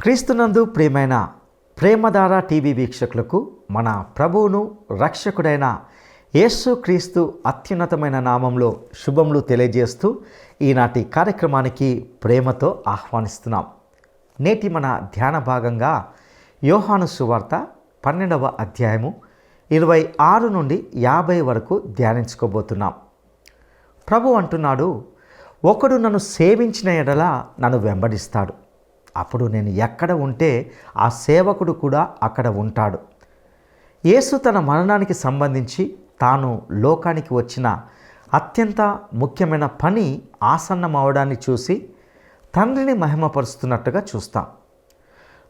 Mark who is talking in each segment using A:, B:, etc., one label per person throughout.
A: క్రీస్తునందు ప్రియమైన ప్రేమధార టీవీ వీక్షకులకు మన ప్రభువును రక్షకుడైన యేసు క్రీస్తు అత్యున్నతమైన నామంలో శుభములు తెలియజేస్తూ ఈనాటి కార్యక్రమానికి ప్రేమతో ఆహ్వానిస్తున్నాం. నేటి మన ధ్యాన భాగంగా యోహాను సువార్త 12వ అధ్యాయము 26 నుండి 50 వరకు ధ్యానించుకోబోతున్నాం. ప్రభు అంటున్నాడు, ఒకడు నన్ను సేవించిన ఎడల నన్ను వెంబడిస్తాడు. అప్పుడు నేను ఎక్కడ ఉంటే ఆ సేవకుడు కూడా అక్కడ ఉంటాడు. యేసు తన మరణానికి సంబంధించి తాను లోకానికి వచ్చిన అత్యంత ముఖ్యమైన పని ఆసన్నమవడాన్ని చూసి తండ్రిని మహిమపరుస్తున్నట్టుగా చూస్తాం.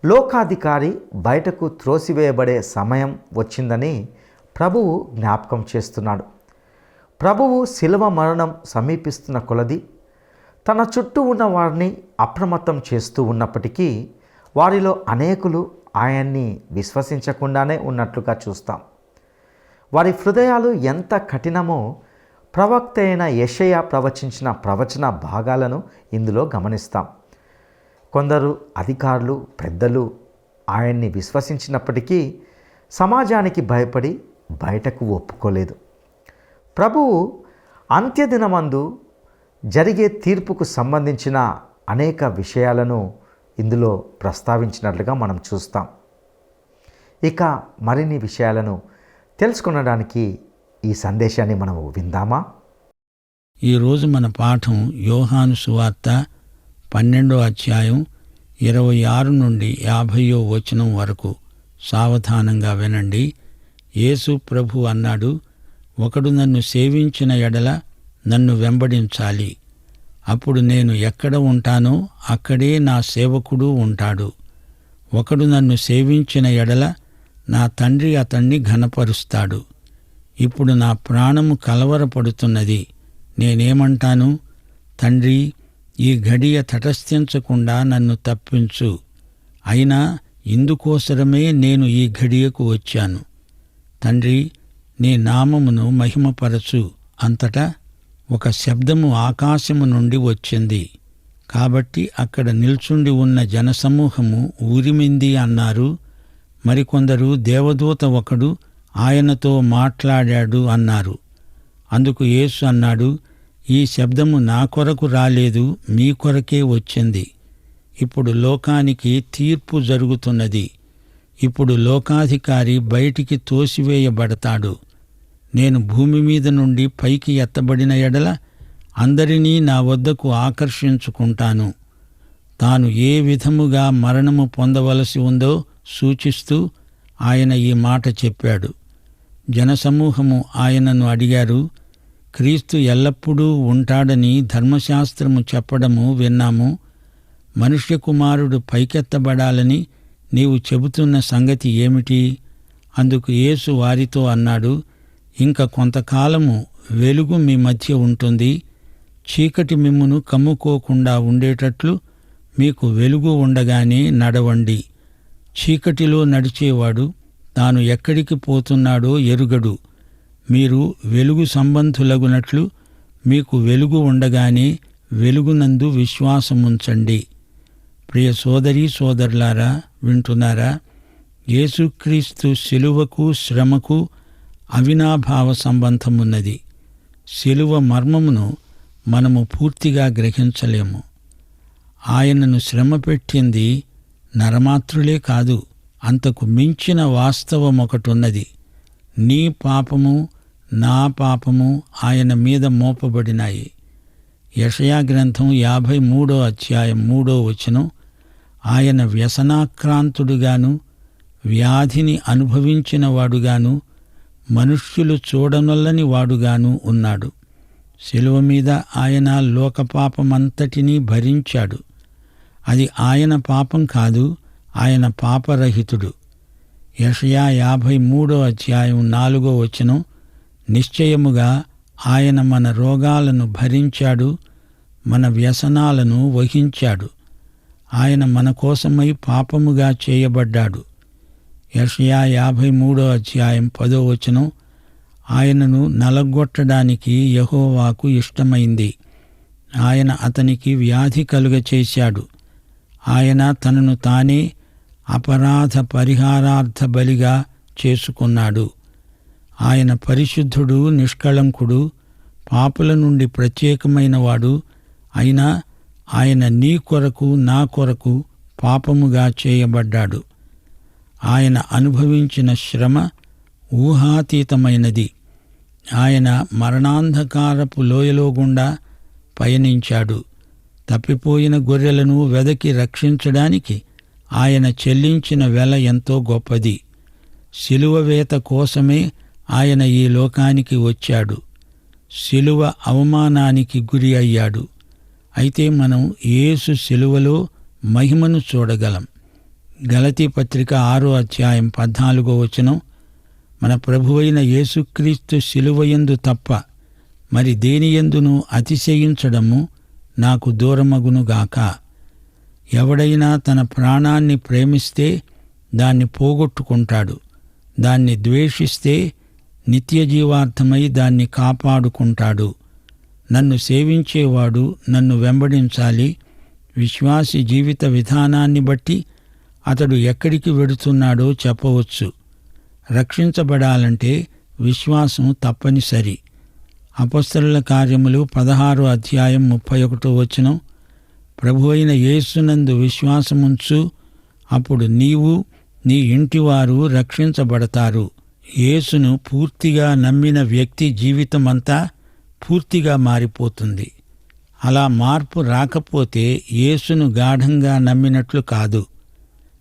A: లోకాధికారి బయటకు త్రోసివేయబడే సమయం వచ్చిందని ప్రభువు జ్ఞాపకం చేస్తున్నాడు. ప్రభువు శిలువ మరణం సమీపిస్తున్న కొలది తన చుట్టూ ఉన్న వారిని అప్రమత్తం చేస్తూ ఉన్నప్పటికీ వారిలో అనేకులు ఆయన్ని విశ్వసించకుండానే ఉన్నట్లుగా చూస్తాం. వారి హృదయాలు ఎంత కఠినమో ప్రవక్త అయిన యెషయా ప్రవచించిన ప్రవచన భాగాలను ఇందులో గమనిస్తాం. కొందరు అధికారులు, పెద్దలు ఆయన్ని విశ్వసించినప్పటికీ సమాజానికి భయపడి బయటకు ఒప్పుకోలేదు. ప్రభువు అంత్యదినమందు జరిగే తీర్పుకు సంబంధించిన అనేక విషయాలను ఇందులో ప్రస్తావించినట్లుగా మనం చూస్తాం. ఇక మరిన్ని విషయాలను తెలుసుకొనడానికి ఈ సందేశాన్ని మనం విందామా?
B: ఈరోజు మన పాఠం యోహాను సువార్త 12వ అధ్యాయం 26 నుండి 50వ వచనం వరకు. సావధానంగా వినండి. యేసు ప్రభు అన్నాడు, ఒకడు నన్ను సేవించిన ఎడల నన్ను వెంబడించాలి. అప్పుడు నేను ఎక్కడ ఉంటానో అక్కడే నా సేవకుడు ఉంటాడు. ఒకడు నన్ను సేవించిన ఎడల నా తండ్రి అతణ్ణి ఘనపరుస్తాడు. ఇప్పుడు నా ప్రాణము కలవరపడుతున్నది. నేనేమంటాను? తండ్రి, ఈ ఘడియ తటస్థించకుండా నన్ను తప్పించు. అయినా ఇందుకోసరమే నేను ఈ ఘడియకు వచ్చాను. తండ్రి, నీ నామమును మహిమపరచు. అంతటా ఒక శబ్దము ఆకాశము నుండి వచ్చింది. కాబట్టి అక్కడ నిల్చుండి ఉన్న జనసమూహము ఊరిమింది అన్నారు. మరికొందరు దేవదూత ఒకడు ఆయనతో మాట్లాడాడు అన్నారు. అందుకు యేసు అన్నాడు, ఈ శబ్దము నా కొరకు రాలేదు, మీ కొరకే వచ్చింది. ఇప్పుడు లోకానికి తీర్పు జరుగుతున్నది. ఇప్పుడు లోకాధికారి బయటికి తోసివేయబడతాడు. నేను భూమి మీద నుండి పైకి ఎత్తబడిన ఎడల అందరినీ నా వద్దకు ఆకర్షించుకుంటాను. తాను ఏ విధముగా మరణము పొందవలసి ఉందో సూచిస్తూ ఆయన ఈ మాట చెప్పాడు. జనసమూహము ఆయనను అడిగారు, క్రీస్తు ఎల్లప్పుడూ ఉంటాడని ధర్మశాస్త్రము చెప్పడము విన్నాము. మనుష్య కుమారుడు పైకెత్తబడాలని నీవు చెబుతున్న సంగతి ఏమిటి? అందుకు యేసు వారితో అన్నాడు, ఇంక కొంతకాలము వెలుగు మీ మధ్య ఉంటుంది. చీకటి మిమ్మును కమ్ముకోకుండా ఉండేటట్లు మీకు వెలుగు ఉండగానే నడవండి. చీకటిలో నడిచేవాడు తాను ఎక్కడికి పోతున్నాడో ఎరుగడు. మీరు వెలుగు సంబంధులగునట్లు మీకు వెలుగు ఉండగానే వెలుగునందు విశ్వాసముంచండి. ప్రియ సోదరీ సోదరులారా, వింటున్నారా? యేసుక్రీస్తు శిలువకు శ్రమకు అవినాభావ సంబంధమున్నది. శిలువ మర్మమును మనము పూర్తిగా గ్రహించలేము. ఆయనను శ్రమ పెట్టింది నరమాత్రులే కాదు, అంతకు మించిన వాస్తవం ఒకటున్నది. నీ పాపము నా పాపము ఆయన మీద మోపబడినాయి. యెషయా గ్రంథం 53వ అధ్యాయం 3వ వచనం, ఆయన వ్యసనాక్రాంతుడుగాను వ్యాధిని అనుభవించిన వాడుగాను మనుష్యులు చూడనొల్లని వాడుగాను ఉన్నాడు. శిలువ మీద ఆయన లోకపాపమంతటినీ భరించాడు. అది ఆయన పాపం కాదు, ఆయన పాపరహితుడు. యెషయా 53వ అధ్యాయం 4వ వచనం, నిశ్చయముగా ఆయన మన రోగాలను భరించాడు, మన వ్యసనాలను వహించాడు. ఆయన మన కోసమై పాపముగా చేయబడ్డాడు. యెషయా 53వ అధ్యాయం 10వ వచనం, ఆయనను నలగొట్టడానికి యెహోవాకు ఇష్టమైంది. ఆయన అతనికి వ్యాధి కలుగచేశాడు. ఆయన తనను తానే అపరాధ పరిహారార్థ బలిగా చేసుకున్నాడు. ఆయన పరిశుద్ధుడు, నిష్కళంకుడు, పాపుల నుండి ప్రత్యేకమైనవాడు. అయినా ఆయన నీ కొరకు, నా కొరకు పాపముగా చేయబడ్డాడు. ఆయన అనుభవించిన శ్రమ ఊహాతీతమైనది. ఆయన మరణాంధకారపు లోయలో గుండా పయనించాడు. తప్పిపోయిన గొర్రెలను వెదకి రక్షించడానికి ఆయన చెల్లించిన వెల ఎంతో గొప్పది. శిలువ వేత కోసమే ఆయన ఈ లోకానికి వచ్చాడు. శిలువ అవమానానికి గురి అయ్యాడు. అయితే మనం యేసు శిలువలో మహిమను చూడగలం. గలతీ పత్రిక 6వ అధ్యాయం 14వ వచనం, మన ప్రభువైన యేసుక్రీస్తు శిలువయందు తప్ప మరి దేనియందును అతిశయించడము నాకు దూరమగునుగాక. ఎవడైనా తన ప్రాణాన్ని ప్రేమిస్తే దాన్ని పోగొట్టుకుంటాడు. దాన్ని ద్వేషిస్తే నిత్యజీవార్థమై దాన్ని కాపాడుకుంటాడు. నన్ను సేవించేవాడు నన్ను వెంబడించాలి. విశ్వాసి జీవిత విధానాన్ని బట్టి అతడు ఎక్కడికి వెడుతున్నాడో చెప్పవచ్చు. రక్షించబడాలంటే విశ్వాసం తప్పనిసరి. అపొస్తలుల కార్యములు 16వ అధ్యాయం 31వ వచనం, ప్రభువైన యేసునందు విశ్వాసముంచు, అప్పుడు నీవు నీ ఇంటివారు రక్షించబడతారు. యేసును పూర్తిగా నమ్మిన వ్యక్తి జీవితమంతా పూర్తిగా మారిపోతుంది. అలా మార్పు రాకపోతే యేసును గాఢంగా నమ్మినట్లు కాదు.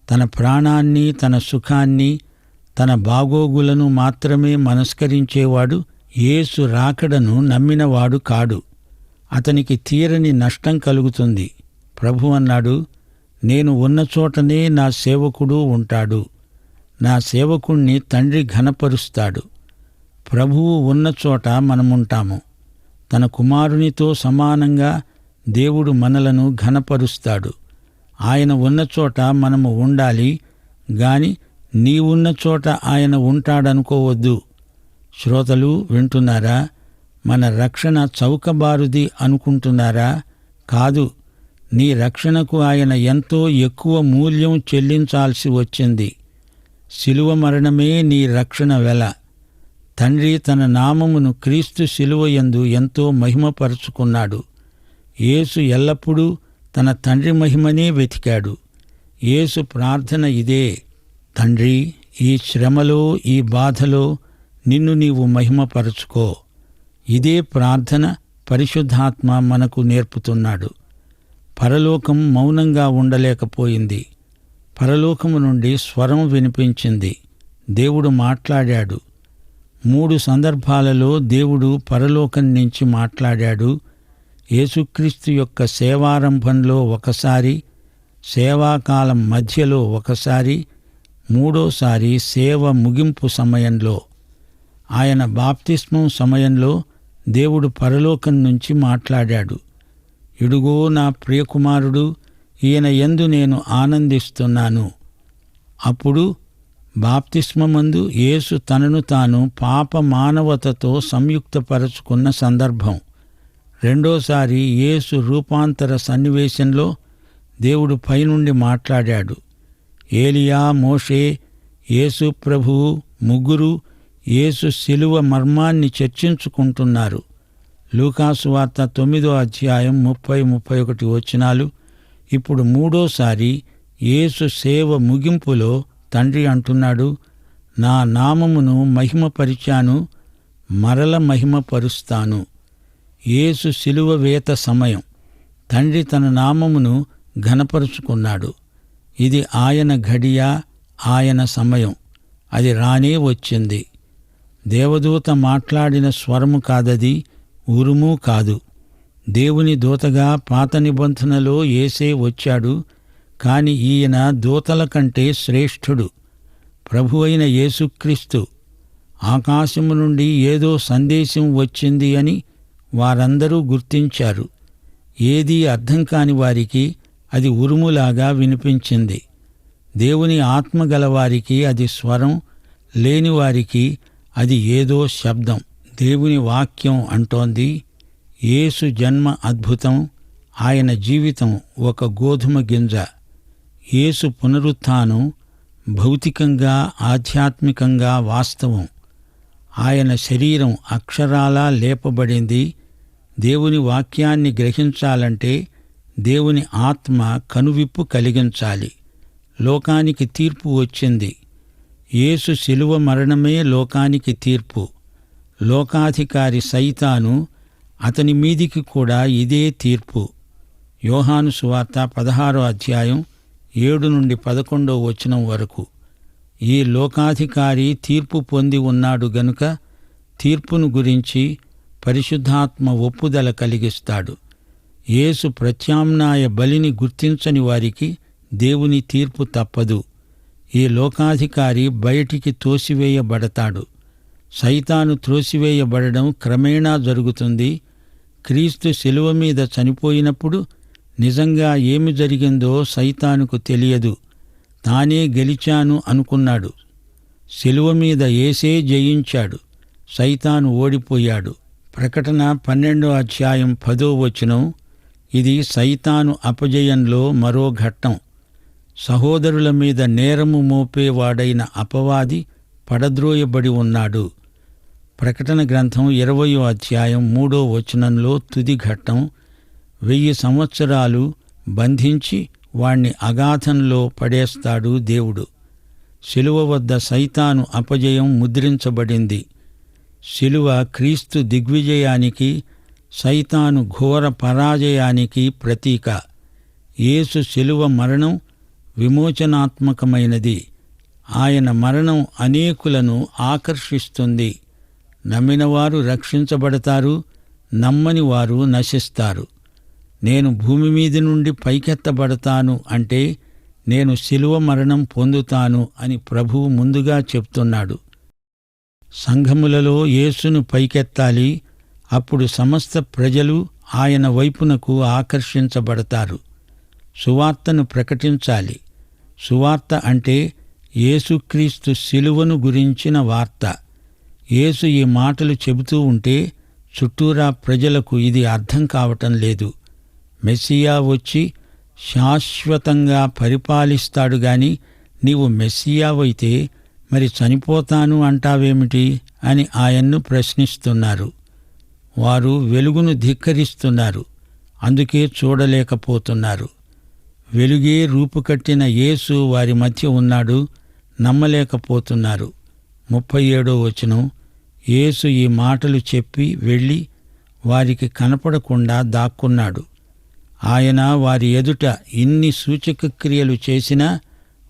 B: తన ప్రాణాన్ని, తన సుఖాన్ని, తన బాగోగులను మాత్రమే మనస్కరించేవాడు యేసు రాకడను నమ్మినవాడు కాడు. అతనికి తీరని నష్టం కలుగుతుంది. ప్రభు అన్నాడు, నేను ఉన్న చోటనే నా సేవకుడు ఉంటాడు. నా సేవకుణ్ణి తండ్రి ఘనపరుస్తాడు. ప్రభువు ఉన్న చోట మనముంటాము. తన కుమారునితో సమానంగా దేవుడు మనలను ఘనపరుస్తాడు. ఆయన ఉన్న చోట మనము ఉండాలి గాని నీవున్న చోట ఆయన ఉంటాడనుకోవద్దు. శ్రోతలు వింటున్నారా? మన రక్షణ చౌకబారుది అనుకుంటున్నారా? కాదు. నీ రక్షణకు ఆయన ఎంతో ఎక్కువ మూల్యం చెల్లించాల్సి వచ్చింది. శిలువ మరణమే నీ రక్షణ వెల. తండ్రి తన నామమును క్రీస్తు శిలువయందు ఎంతో మహిమపరుచుకున్నాడు. యేసు ఎల్లప్పుడూ తన తండ్రి మహిమనే వెతికాడు. యేసు ప్రార్థన ఇదే, తండ్రి, ఈ శ్రమలో, ఈ బాధలో నిన్ను నీవు మహిమపరచుకో. ఇదే ప్రార్థన పరిశుద్ధాత్మ మనకు నేర్పుతున్నాడు. పరలోకం మౌనంగా ఉండలేకపోయింది. పరలోకము నుండి స్వరం వినిపించింది. దేవుడు మాట్లాడాడు. 3 సందర్భాలలో దేవుడు పరలోకం నుంచి మాట్లాడాడు. యేసుక్రీస్తు యొక్క సేవారంభంలో ఒకసారి, సేవాకాలం మధ్యలో ఒకసారి, 3వసారి సేవ ముగింపు సమయంలో. ఆయన బాప్తిస్మం సమయంలో దేవుడు పరలోకం నుంచి మాట్లాడాడు. ఇడుగో నా ప్రియకుమారుడు, ఈయన యందు నేను ఆనందిస్తున్నాను. అప్పుడు బాప్తిస్మమందు యేసు తనను తాను పాప మానవతతో సంయుక్తపరచుకున్న సందర్భం. 2వసారి యేసు రూపాంతర సన్నివేశంలో దేవుడు పైనుండి మాట్లాడాడు. ఏలియా, మోషే, యేసు ప్రభువు ముగ్గురు యేసు శిలువ మర్మాన్ని చర్చించుకుంటున్నారు. లూకాసు వార్త 9వ అధ్యాయం 30-31 వచనాలు. ఇప్పుడు 3వసారి యేసు సేవ ముగింపులో తండ్రి అంటున్నాడు, నా నామమును మహిమపరిచాను, మరల మహిమపరుస్తాను. యేసు శిలువ వేత సమయం. తండ్రి తన నామమును ఘనపరుచుకున్నాడు. ఇది ఆయన ఘడియ, ఆయన సమయం. అది రానే వచ్చింది. దేవదూత మాట్లాడిన స్వరము కాదది, ఉరుము కాదు. దేవుని దూతగా పాత నిబంధనలో యేసే వచ్చాడు. కాని ఈయన దూతల కంటే శ్రేష్ఠుడు. ప్రభువైన యేసుక్రీస్తు. ఆకాశము నుండి ఏదో సందేశం వచ్చింది అని వారందరూ గుర్తించారు. ఏదీ అర్థం కాని వారికి అది ఉరుములాగా వినిపించింది. దేవుని ఆత్మ గలవారికి అది స్వరం, లేనివారికి అది ఏదో శబ్దం. దేవుని వాక్యం అంటోంది, యేసు జన్మ అద్భుతం, ఆయన జీవితం ఒక గోధుమ గింజ. యేసు పునరుత్థానం భౌతికంగా ఆధ్యాత్మికంగా వాస్తవం. ఆయన శరీరం అక్షరాలా లేపబడింది. దేవుని వాక్యాన్ని గ్రహించాలంటే దేవుని ఆత్మ కనువిప్పు కలిగించాలి. లోకానికి తీర్పు వచ్చింది. యేసు శిలువ మరణమే లోకానికి తీర్పు. లోకాధికారి సైతాను, అతని మీదికి కూడా ఇదే తీర్పు. యోహాను సువార్త 16వ అధ్యాయం 7 నుండి 11వ వచనం వరకు. ఈ లోకాధికారి తీర్పు పొంది ఉన్నాడు గనుక తీర్పును గురించి పరిశుద్ధాత్మ ఒప్పుదల కలిగిస్తాడు. యేసు ప్రత్యామ్నాయ బలిని గుర్తించని వారికి దేవుని తీర్పు తప్పదు. ఈ లోకాధికారి బయటికి తోసివేయబడతాడు. సైతాను త్రోసివేయబడడం క్రమేణా జరుగుతుంది. క్రీస్తు శిలువ మీద చనిపోయినప్పుడు నిజంగా ఏమి జరిగిందో సైతానుకు తెలియదు. తానే గెలిచాను అనుకున్నాడు. శిలువ మీద యేసే జయించాడు. సైతాను ఓడిపోయాడు. ప్రకటన 12వ అధ్యాయం 10వ వచనం. ఇది సైతాను అపజయంలో మరో ఘట్టం. సహోదరుల మీద నేరము మోపేవాడైన అపవాది పడద్రోయబడి ఉన్నాడు. ప్రకటన గ్రంథం 20వ అధ్యాయం 3వ వచనంలో తుది ఘట్టం. 1000 సంవత్సరాలు బంధించి వాణ్ణి అగాధంలో పడేస్తాడు దేవుడు. శిలువ వద్ద సైతాను అపజయం ముద్రించబడింది. శిలువ క్రీస్తు దిగ్విజయానికి, సైతాను ఘోర పరాజయానికి ప్రతీక. యేసు శిలువ మరణం విమోచనాత్మకమైనది. ఆయన మరణం అనేకులను ఆకర్షిస్తుంది. నమ్మినవారు రక్షించబడతారు, నమ్మని వారు నశిస్తారు. నేను భూమి మీది నుండి పైకెత్తబడతాను అంటే నేను శిలువ మరణం పొందుతాను అని ప్రభువు ముందుగా చెప్తున్నాడు. సంఘములలో యేసును పైకెత్తాలి. అప్పుడు సమస్త ప్రజలు ఆయన వైపునకు ఆకర్షించబడతారు. సువార్తను ప్రకటించాలి. సువార్త అంటే యేసుక్రీస్తు శిలువను గురించిన వార్త. యేసు ఈ మాటలు చెబుతూ ఉంటే చుట్టూరా ప్రజలకు ఇది అర్థం కావటం లేదు. మెస్సియా వచ్చి శాశ్వతంగా పరిపాలిస్తాడు గాని నీవు మెస్సియావైతే మరి చనిపోతాను అంటావేమిటి అని ఆయన్ను ప్రశ్నిస్తున్నారు. వారు వెలుగును ధిక్కరిస్తున్నారు. అందుకే చూడలేకపోతున్నారు. వెలుగే రూపుకట్టిన యేసు వారి మధ్య ఉన్నాడు, నమ్మలేకపోతున్నారు. 37వ వచనం. యేసు ఈ మాటలు చెప్పి వెళ్ళి వారికి కనపడకుండా దాక్కున్నాడు. ఆయన వారి ఎదుట ఇన్ని సూచక క్రియలు చేసినా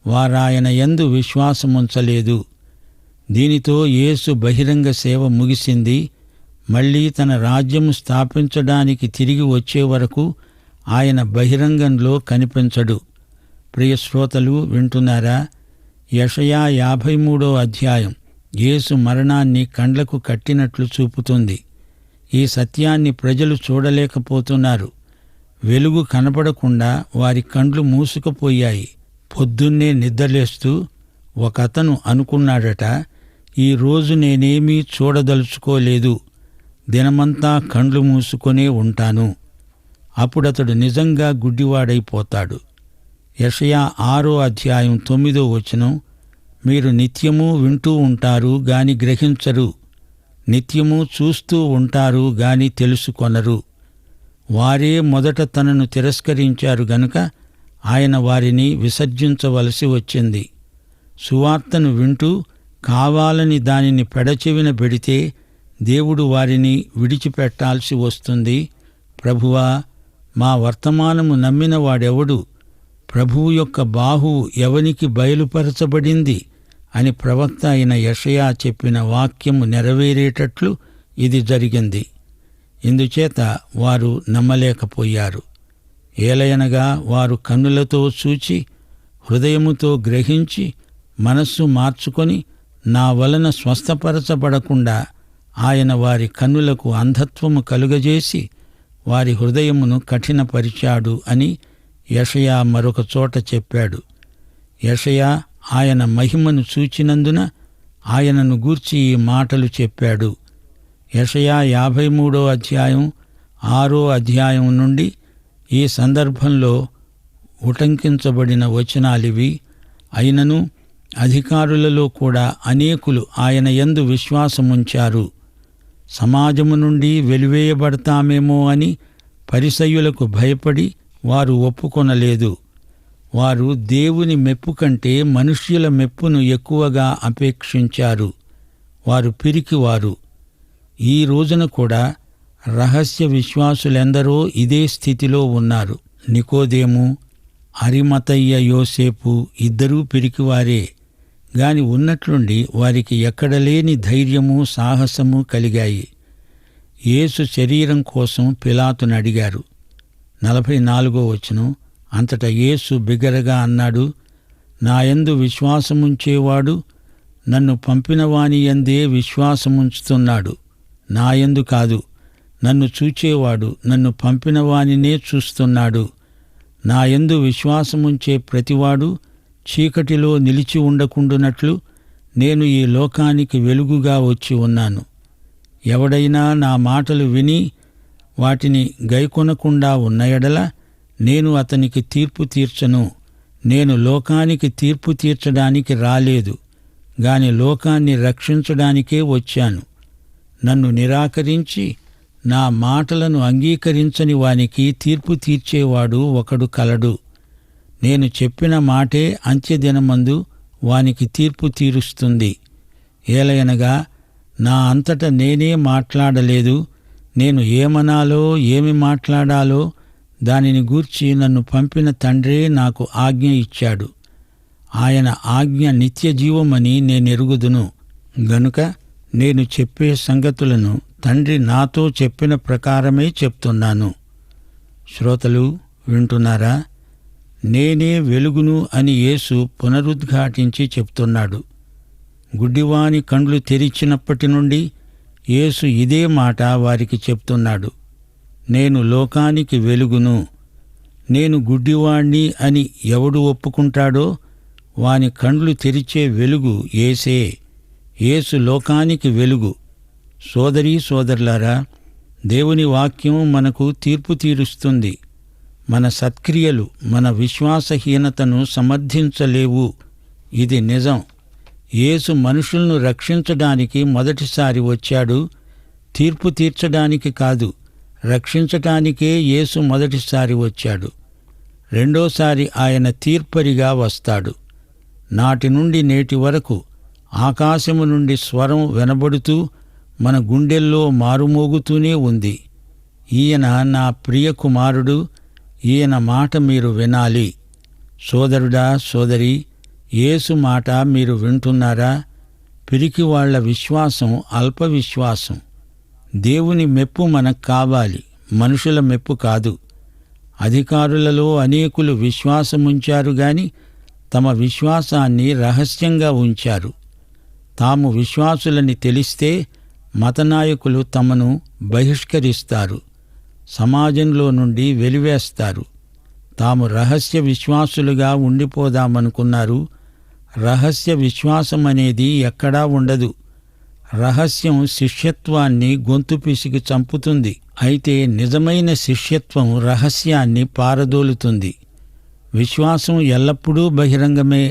B: వారాయన యందు విశ్వాసముంచలేదు. దీనితో యేసు బహిరంగ సేవ ముగిసింది. మళ్లీ తన రాజ్యము స్థాపించడానికి తిరిగి వచ్చే వరకు ఆయన బహిరంగంలో కనిపించడు. ప్రియ శ్రోతలు వింటున్నారా? యెషయా 53వ అధ్యాయం యేసు మరణాన్ని కండ్లకు కట్టినట్లు చూపుతుంది. ఈ సత్యాన్ని ప్రజలు చూడలేకపోతున్నారు. వెలుగు కనపడకుండా వారి కండ్లు మూసుకుపోయాయి. పొద్దున్నే నిద్రలేస్తూ ఒకతను అనుకున్నాడట, ఈరోజు నేనేమీ చూడదలుచుకోలేదు, దినమంతా కండ్లు మూసుకొనే ఉంటాను. అప్పుడతడు నిజంగా గుడ్డివాడైపోతాడు. యెషయా 6వ అధ్యాయం 9వ వచనం. మీరు నిత్యము వింటూ ఉంటారు గాని గ్రహించరు, నిత్యము చూస్తూ ఉంటారు గాని తెలుసుకొనరు. వారే మొదట తనను తిరస్కరించారు గనుక ఆయన వారిని విసర్జించవలసి వచ్చింది. సువార్తను వింటూ కావాలని దానిని పెడచెవిన పెడితే దేవుడు వారిని విడిచిపెట్టాల్సి వస్తుంది. ప్రభువా, మా వర్తమానము నమ్మిన వాడెవడు? ప్రభువు యొక్క బాహువు ఎవనికి బయలుపరచబడింది అని ప్రవక్త అయిన యెషయా చెప్పిన వాక్యము నెరవేరేటట్లు ఇది జరిగింది. ఇందుచేత వారు నమ్మలేకపోయారు. ఏలయనగా వారు కన్నులతో చూచి, హృదయముతో గ్రహించి, మనస్సు మార్చుకొని నా వలన స్వస్థపరచబడకుండా ఆయన వారి కన్నులకు అంధత్వము కలుగజేసి వారి హృదయమును కఠినపరిచాడు అని యెషయా మరొక చోట చెప్పాడు. యెషయా ఆయన మహిమను చూచినందున ఆయనను గూర్చి ఈ మాటలు చెప్పాడు. యెషయా 53వ అధ్యాయం 6వ అధ్యాయం నుండి ఈ సందర్భంలో ఉటంకించబడిన వచనాలివి. అయినను అధికారులలో కూడా అనేకులు ఆయన యందు విశ్వాసముంచారు. సమాజము నుండి వెలివేయబడతామేమో అని పరిసయ్యులకు భయపడి వారు ఒప్పుకొనలేదు. వారు దేవుని మెప్పు కంటే మనుష్యుల మెప్పును ఎక్కువగా అపేక్షించారు. వారు పిరికివారు. ఈ రోజున కూడా రహస్య విశ్వాసులెందరో ఇదే స్థితిలో ఉన్నారు. నికోదేము, అరిమతయ్య యోసేపు ఇద్దరూ పిరికివారే. గాని ఉన్నట్లుండి వారికి ఎక్కడలేని ధైర్యము, సాహసము కలిగాయి. యేసు శరీరం కోసం పిలాతును అడిగారు. 44వ వచనం. అంతటా యేసు బిగ్గరగా అన్నాడు, నాయందు విశ్వాసముంచేవాడు నన్ను పంపినవాని యందే విశ్వాసముంచుతున్నాడు. నాయందు కాదు, నన్ను చూచేవాడు నన్ను పంపినవానినే చూస్తున్నాడు. నాయందు విశ్వాసముంచే ప్రతివాడు చీకటిలో నిలిచి ఉండకుండునట్లు నేను ఈ లోకానికి వెలుగుగా వచ్చి ఉన్నాను. ఎవడైనా నా మాటలు విని వాటిని గైకొనకుండా ఉన్న ఎడల నేను అతనికి తీర్పు తీర్చను. నేను లోకానికి తీర్పు తీర్చడానికి రాలేదు, గాని లోకాన్ని రక్షించడానికే వచ్చాను. నన్ను నిరాకరించి నా మాటలను అంగీకరించని వానికి తీర్పు తీర్చేవాడు ఒకడు కలడు. నేను చెప్పిన మాటే అంత్యదినమందు వానికి తీర్పు తీరుస్తుంది. ఏలయనగా నా అంతట నేనే మాట్లాడలేదు. నేను ఏమనాలో ఏమి మాట్లాడాలో దానిని గూర్చి నన్ను పంపిన తండ్రే నాకు ఆజ్ఞ ఇచ్చాడు. ఆయన ఆజ్ఞ నిత్యజీవమని నేనెరుగుదును. గనుక నేను చెప్పే సంగతులను తండ్రి నాతో చెప్పిన ప్రకారమే చెప్తున్నాను. శ్రోతలు వింటున్నారా? నేనే వెలుగును అని యేసు పునరుద్ఘాటించి చెప్తున్నాడు. గుడ్డివాని కండ్లు తెరిచినప్పటి నుండి యేసు ఇదే మాట వారికి చెప్తున్నాడు. నేను లోకానికి వెలుగును. నేను గుడ్డివాణ్ణి అని ఎవడు ఒప్పుకుంటాడో వాని కండ్లు తెరిచే వెలుగు యేసే. యేసు లోకానికి వెలుగు. సోదరీ సోదరులారా, దేవుని వాక్యం మనకు తీర్పు తీరుస్తుంది. మన సత్క్రియలు మన విశ్వాసహీనతను సమర్థించలేవు. ఇది నిజం. యేసు మనుషులను రక్షించడానికి మొదటిసారి వచ్చాడు, తీర్పు తీర్చడానికి కాదు. రక్షించటానికే యేసు మొదటిసారి వచ్చాడు. రెండోసారి ఆయన తీర్పరిగా వస్తాడు. నాటి నుండి నేటి వరకు ఆకాశము నుండి స్వరం వినబడుతూ మన గుండెల్లో మారుమోగుతూనే ఉంది. ఈయన నా ప్రియ కుమారుడు, ఈయన మాట మీరు వినాలి. సోదరుడా, సోదరి, యేసు మాట మీరు వింటున్నారా? పిరికివాళ్ల విశ్వాసం అల్ప విశ్వాసం. దేవుని మెప్పు మనకు కావాలి, మనుషుల మెప్పు కాదు. అధికారులలో అనేకులు విశ్వాసముంచారు గాని తమ విశ్వాసాన్ని రహస్యంగా ఉంచారు. తాము విశ్వాసులని తెలిస్తే మతనాయకులు తమను బహిష్కరిస్తారు, సమాజంలో నుండి వెలివేస్తారు. తాము రహస్య విశ్వాసులుగా ఉండిపోదామనుకున్నారు. రహస్య విశ్వాసమనేది ఎక్కడా ఉండదు. రహస్యం శిష్యత్వాన్ని గొంతు పిసికి చంపుతుంది. అయితే నిజమైన శిష్యత్వం రహస్యాన్ని పారదోలుతుంది. విశ్వాసం ఎల్లప్పుడూ బహిరంగమే.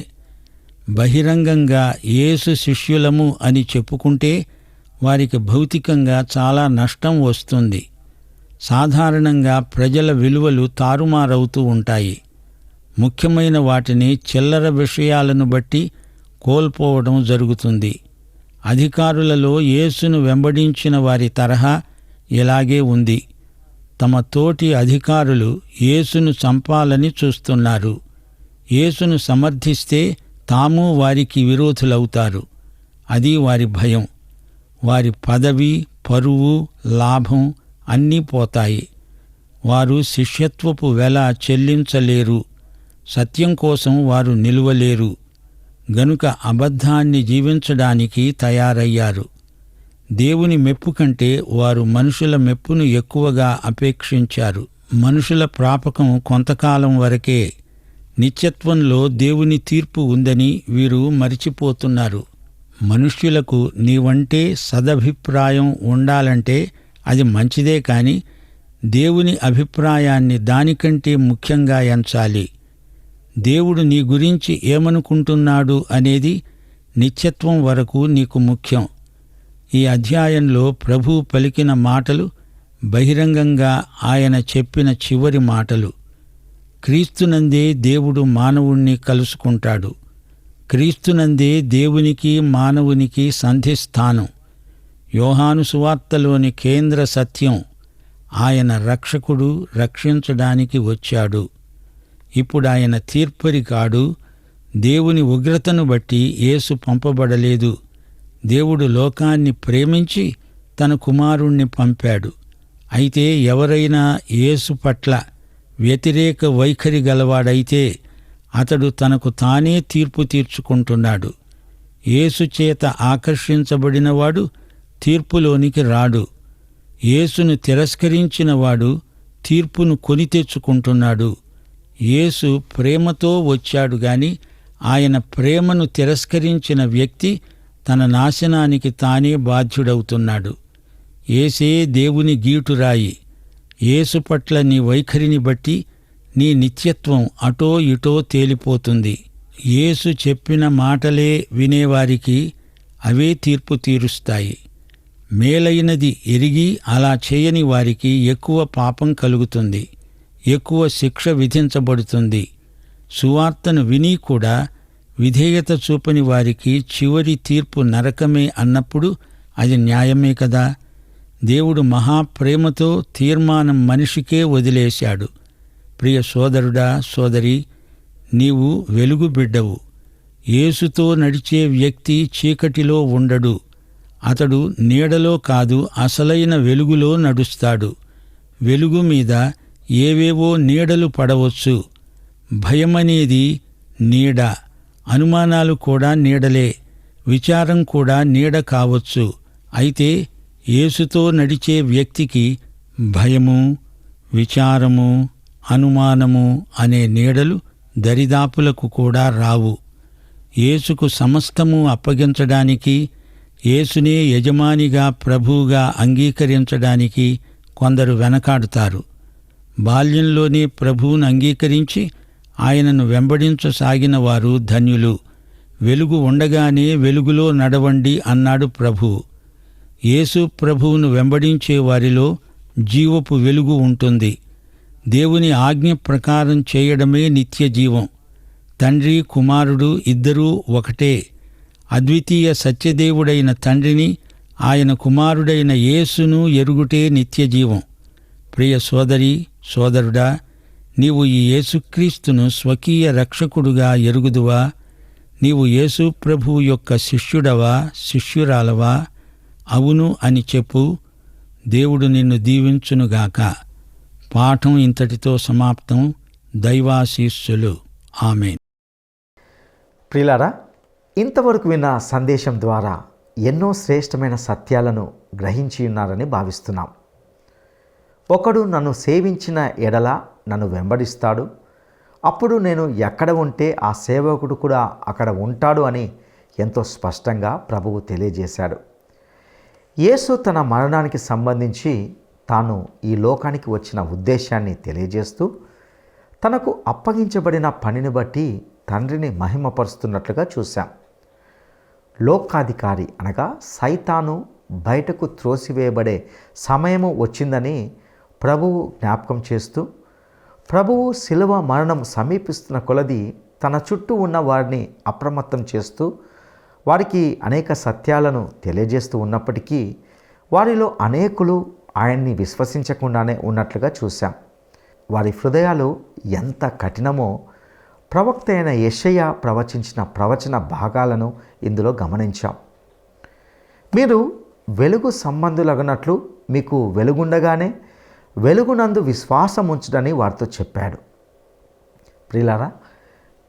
B: బహిరంగంగా యేసు శిష్యులము అని చెప్పుకుంటే వారికి భౌతికంగా చాలా నష్టం వస్తుంది. సాధారణంగా ప్రజల విలువలు తారుమారవుతూ ఉంటాయి. ముఖ్యమైన వాటిని చిల్లర విషయాలను బట్టి కోల్పోవడం జరుగుతుంది. అధికారులలో యేసును వెంబడించిన వారి తరహా ఇలాగే ఉంది. తమ తోటి అధికారులు యేసును చంపాలని చూస్తున్నారు. యేసును సమర్థిస్తే తాము వారికి విరోధులవుతారు. అది వారి భయం. వారి పదవి, పరువు, లాభం అన్నీ పోతాయి. వారు శిష్యత్వపు వెల చెల్లించలేరు. సత్యం కోసం వారు నిలువలేరు. గనుక అబద్ధాన్ని జీవించడానికి తయారయ్యారు. దేవుని మెప్పు కంటే వారు మనుషుల మెప్పును ఎక్కువగా అపేక్షించారు. మనుషుల ప్రాపకం కొంతకాలం వరకే. నిత్యత్వంలో దేవుని తీర్పు ఉందని వీరు మరిచిపోతున్నారు. మనుష్యులకు నీవంటే సదభిప్రాయం ఉండాలంటే అది మంచిదే, కాని దేవుని అభిప్రాయాన్ని దానికంటే ముఖ్యంగా ఎంచాలి. దేవుడు నీ గురించి ఏమనుకుంటున్నాడు అనేది నిత్యత్వం వరకు నీకు ముఖ్యం. ఈ అధ్యాయంలో ప్రభువు పలికిన మాటలు బహిరంగంగా ఆయన చెప్పిన చివరి మాటలు. క్రీస్తునందే దేవుడు మానవుణ్ణి కలుసుకుంటాడు. క్రీస్తునందే దేవునికి మానవునికి సంధిస్థానం. యోహాను సువార్తలోని కేంద్ర సత్యం, ఆయన రక్షకుడు, రక్షించడానికి వచ్చాడు. ఇప్పుడాయన తీర్పరి కాడు. దేవుని ఉగ్రతను బట్టి యేసు పంపబడలేదు. దేవుడు లోకాన్ని ప్రేమించి తన కుమారుణ్ణి పంపాడు. అయితే ఎవరైనా యేసు పట్ల వ్యతిరేక వైఖరి గలవాడైతే అతడు తనకు తానే తీర్పు తీర్చుకుంటున్నాడు. యేసు చేత ఆకర్షించబడినవాడు తీర్పులోనికి రాడు. యేసును తిరస్కరించినవాడు తీర్పును కొని తెచ్చుకుంటున్నాడు. యేసు ప్రేమతో వచ్చాడు గాని ఆయన ప్రేమను తిరస్కరించిన వ్యక్తి తన నాశనానికి తానే బాధ్యుడవుతున్నాడు. యేసే దేవుని గీటురాయి. యేసు పట్ల నీ వైఖరిని బట్టి నీ నిత్యత్వం అటో ఇటో తేలిపోతుంది. యేసు చెప్పిన మాటలే వినేవారికి అవే తీర్పు తీరుస్తాయి. మేలైనది ఎరిగి అలా చేయని వారికి ఎక్కువ పాపం కలుగుతుంది, ఎక్కువ శిక్ష విధించబడుతుంది. సువార్తను విని కూడా విధేయత చూపని వారికి చివరి తీర్పు నరకమే అన్నప్పుడు అది న్యాయమే కదా. దేవుడు మహాప్రేమతో తీర్మానం మనిషికే వదిలేశాడు. ప్రియ సోదరుడా, సోదరి, నీవు వెలుగు బిడ్డవు. యేసుతో నడిచే వ్యక్తి చీకటిలో ఉండడు. అతడు నీడలో కాదు, అసలైన వెలుగులో నడుస్తాడు. వెలుగు మీద ఏవేవో నీడలు పడవచ్చు. భయమనేది నీడ, అనుమానాలు కూడా నీడలే, విచారం కూడా నీడ కావచ్చు. అయితే యేసుతో నడిచే వ్యక్తికి భయము, విచారము, అనుమానము అనే నీడలు దరిదాపులకు కూడా రావు. యేసుకు సమస్తము అప్పగించడానికి, యేసునే యజమానిగా ప్రభువుగా అంగీకరించడానికి కొందరు వెనకాడుతారు. బాల్యంలోనే ప్రభువును అంగీకరించి ఆయనను వెంబడించసాగిన వారు ధన్యులు. వెలుగు ఉండగానే వెలుగులో నడవండి అన్నాడు ప్రభువు. యేసు ప్రభువును వెంబడించే వారిలో జీవపు వెలుగు ఉంటుంది. దేవుని ఆజ్ఞ ప్రకారం చేయడమే నిత్య జీవం. తండ్రి కుమారుడు ఇద్దరూ ఒకటే. అద్వితీయ సత్యదేవుడైన తండ్రిని, ఆయన కుమారుడైన యేసును ఎరుగుటే నిత్యజీవం. ప్రియ సోదరి, సోదరుడా, నీవు ఈ యేసుక్రీస్తును స్వకీయ రక్షకుడుగా ఎరుగుదువా? నీవు యేసు ప్రభువు యొక్క శిష్యుడవా, శిష్యురాలవా? అవును అని చెప్పు. దేవుడు నిన్ను దీవించునుగాక. పాఠం ఇంతటితో సమాప్తం. దైవాశీస్సులు. ఆమేన్.
A: ప్రియులారా, ఇంతవరకు విన్న సందేశం ద్వారా ఎన్నో శ్రేష్టమైన సత్యాలను గ్రహించి ఉన్నారని భావిస్తున్నాం. ఒకడు నన్ను సేవించిన ఎడల నన్ను వెంబడిస్తాడు, అప్పుడు నేను ఎక్కడ ఉంటే ఆ సేవకుడు కూడా అక్కడ ఉంటాడు అని ఎంతో స్పష్టంగా ప్రభువు తెలియజేశాడు. యేసు తన మరణానికి సంబంధించి తాను ఈ లోకానికి వచ్చిన ఉద్దేశాన్ని తెలియజేస్తూ తనకు అప్పగించబడిన పనిని బట్టి తండ్రిని మహిమపరుస్తున్నట్లుగా చూశాం. లోకాధికారి అనగా సైతాను బయటకు త్రోసివేయబడే సమయము వచ్చిందని ప్రభువు జ్ఞాపకం చేస్తూ, ప్రభువు శిలువ మరణం సమీపిస్తున్న కొలది తన చుట్టూ ఉన్న వారిని అప్రమత్తం చేస్తూ వారికి అనేక సత్యాలను తెలియజేస్తూ ఉన్నప్పటికీ వారిలో అనేకులు ఆయన్ని విశ్వసించకుండానే ఉన్నట్లుగా చూశాం. వారి హృదయాలు ఎంత కఠినమో ప్రవక్త అయిన యెషయా ప్రవచించిన ప్రవచన భాగాలను ఇందులో గమనించాం. మీరు వెలుగు సంబంధులగినట్లు మీకు వెలుగుండగానే వెలుగునందు విశ్వాసం ఉంచుడని వారితో చెప్పాడు. ప్రియులారా,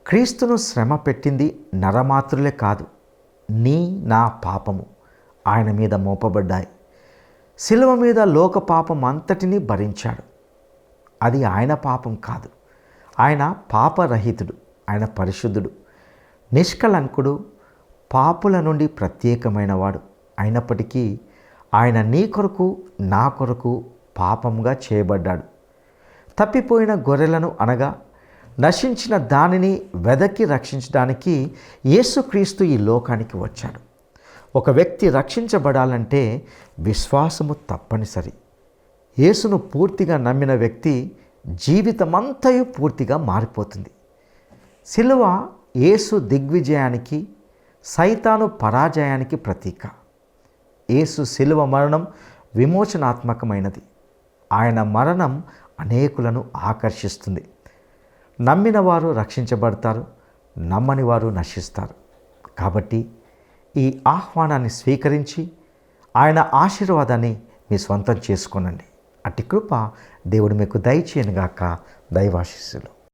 A: క్రీస్తును శ్రమ పెట్టింది నరమాత్రులే కాదు, నా పాపము ఆయన మీద మోపబడ్డాయి. శిలువ మీద లోక పాపం అంతటినీ భరించాడు. అది ఆయన పాపం కాదు. ఆయన పాపరహితుడు, ఆయన పరిశుద్ధుడు, నిష్కలంకుడు, పాపుల నుండి ప్రత్యేకమైనవాడు. అయినప్పటికీ ఆయన నీ కొరకు నా కొరకు పాపంగా చేయబడ్డాడు. తప్పిపోయిన గొర్రెలను అనగా నశించిన దానిని వెదకి రక్షించడానికి యేసుక్రీస్తు ఈ లోకానికి వచ్చాడు. ఒక వ్యక్తి రక్షించబడాలంటే విశ్వాసము తప్పనిసరి. యేసును పూర్తిగా నమ్మిన వ్యక్తి జీవితమంతయు పూర్తిగా మారిపోతుంది. సిలువ యేసు దిగ్విజయానికి, సైతాను పరాజయానికి ప్రతీక. యేసు సిలువ మరణం విమోచనాత్మకమైనది. ఆయన మరణం అనేకులను ఆకర్షిస్తుంది. నమ్మిన వారు రక్షించబడతారు, నమ్మని వారు నశిస్తారు. కాబట్టి ఈ ఆహ్వానాన్ని స్వీకరించి ఆయన ఆశీర్వాదాన్ని మీ స్వంతం చేసుకోనండి. అట్టి కృప దేవుడు మీకు దయచేయనుగాక. దైవాశీస్సులు.